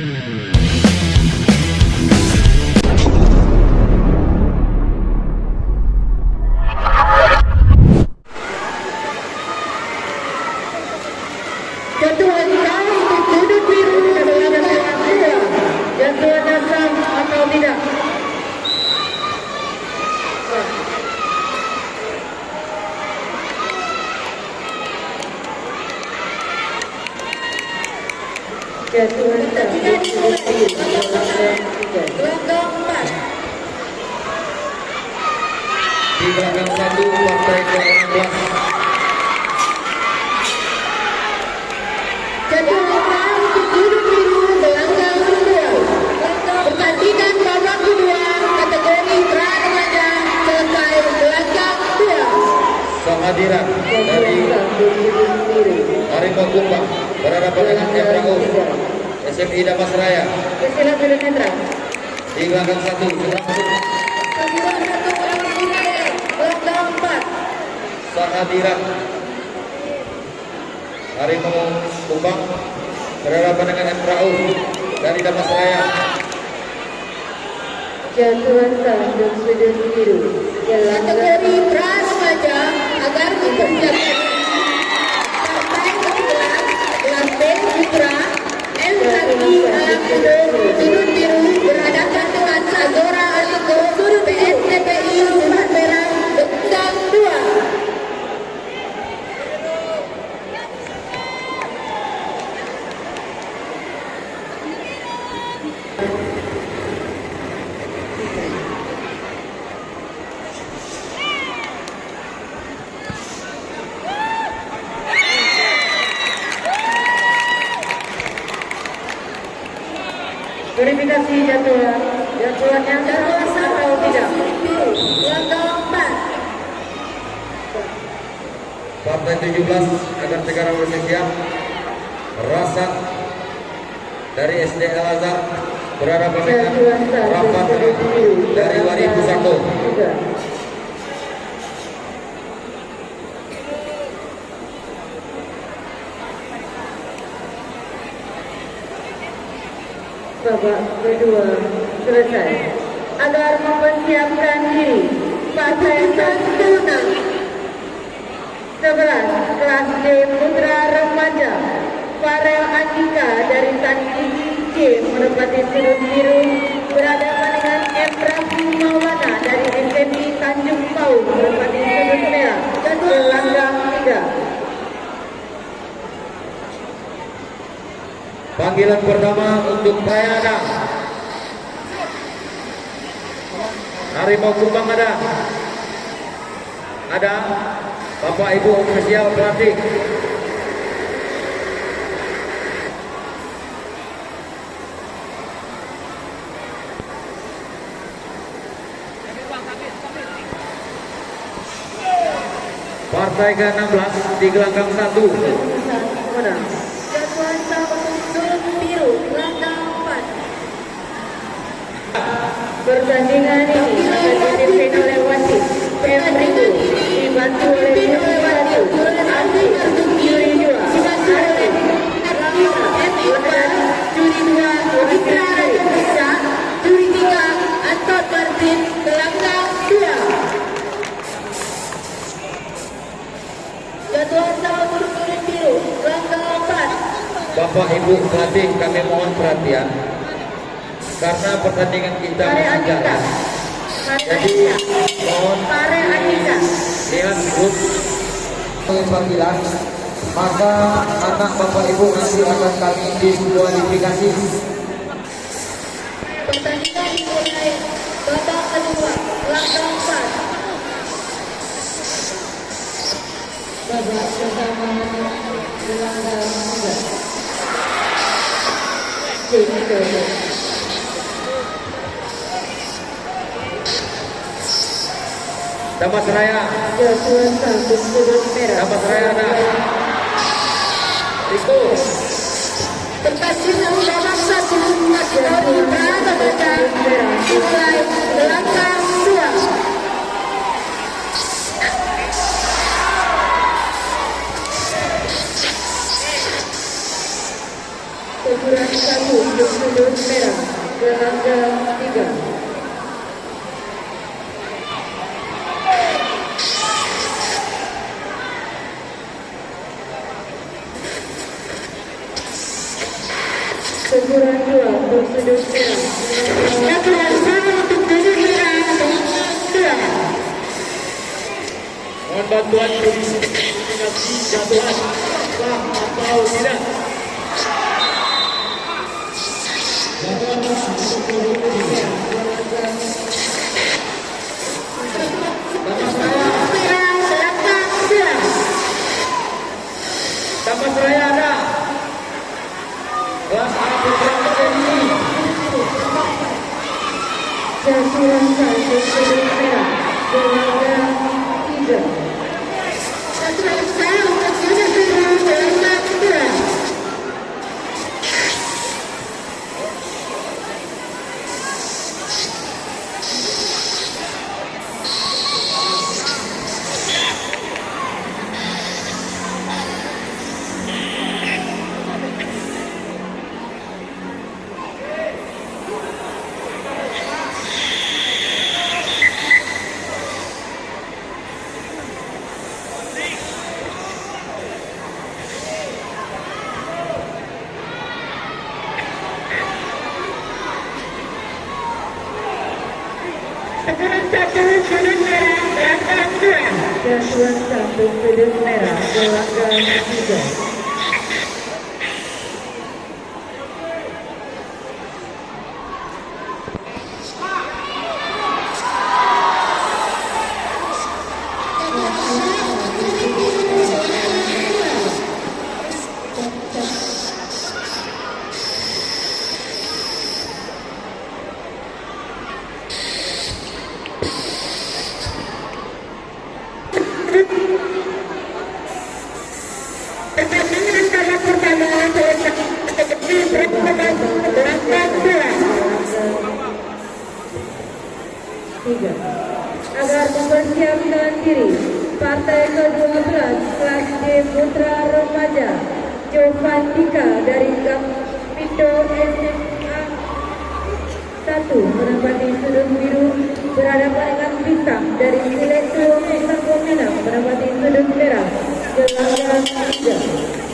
Jatuhan kali untuk sudut biru belakang dua. Jatuhan sah atau tidak? Jatuhan sah untuk sudut biru belakang empat. Di belakang satu partai ke-16. Jatuhan sah untuk sudut biru belakang dua. Pertandingan babak kedua kategori pra remaja selesai belakang dua. Kehadiran dari Harimau Kumbang berhadapan dengan MRO SMI Damas Raya. Istilah sudah netral. Di belakang satu Belakang empat. kehadiran Harimau Kumbang berhadapan dengan MRO dari Damas Raya. Jatuhan sah untuk sudut biru. Kategori pra remaja agar mempersiapkan partai ke-11 Kelas B Putra MKI Alam sudut biru berhadapan dengan Azora Aliko PSTPI Rumah Merah Bentang 2. Verifikasi jadwal yang sah atau tidak? Belakang 4. Partai 17 agar negara Indonesia Rasak dari SD Al Azhar berhadapan dengan Rapat dari Wari Pusako. Babak kedua selesai. Agar mempersiapkan diri, Partai 16 Kelas D Putra Remaja Farel Andika dari Sanjigi C menempati sudut biru berhadapan dengan Emrafi Maulana dari SMI Tanjung Pau menempati sudut merah gelanggang 3. Panggilan pertama untuk Prayana. Harimau Kumbang ada Bapak Ibu ofisial pelatih. Partai ke-16 di gelanggang 1. Jadwal sah untuk sudut biru gelanggang 4. Pertandingan ini akan dipimpin oleh wasit Pemriku dibantu oleh Bupati Andi Juri 2 Arlen Juri 2 Witra Raja Juri 3 Anton Martin gelanggang 2. Jadwal sah untuk sudut biru gelanggang 4. Bapak Ibu pelatih, kami mohon perhatian karena pertandingan kita masih jalan. Jadi mohon lihat grup panggilan, maka anak Bapak Ibu nanti akan kami diskualifikasi. Pertandingan dimulai babak kedua gelanggang 4. Babak pertama gelanggang 3. Damas Raya, Jatuhan satu sudut merah. Damas Raya ada. Itu Pertandingan babak satu kategori pra remaja dimulai gelanggang 2. Ukuran 1 untuk sudut gelanggang 3. Sekuran 2 untuk sudut merah. Sekuran 1 untuk sudut merah. Mohon bantuan polisi dengan jatuhan sah atau tidak. Tambah seraya ada. Kelas A putra ini. Sekuran 1 sudut merah. Gelanggang 3. Sekuran 1 untuk sudut merah. Gelanggang 2. Satuan 1 sudut merah gelanggang 3. Agar mempersiapkan diri, partai ke-12 kelas D Putra Remaja Jovan Dika dari Gampindo SMA 1 menempati sudut biru berhadapan dengan Bintang dari Siletu Bintang Minang menempati sudut merah gelanggang 3.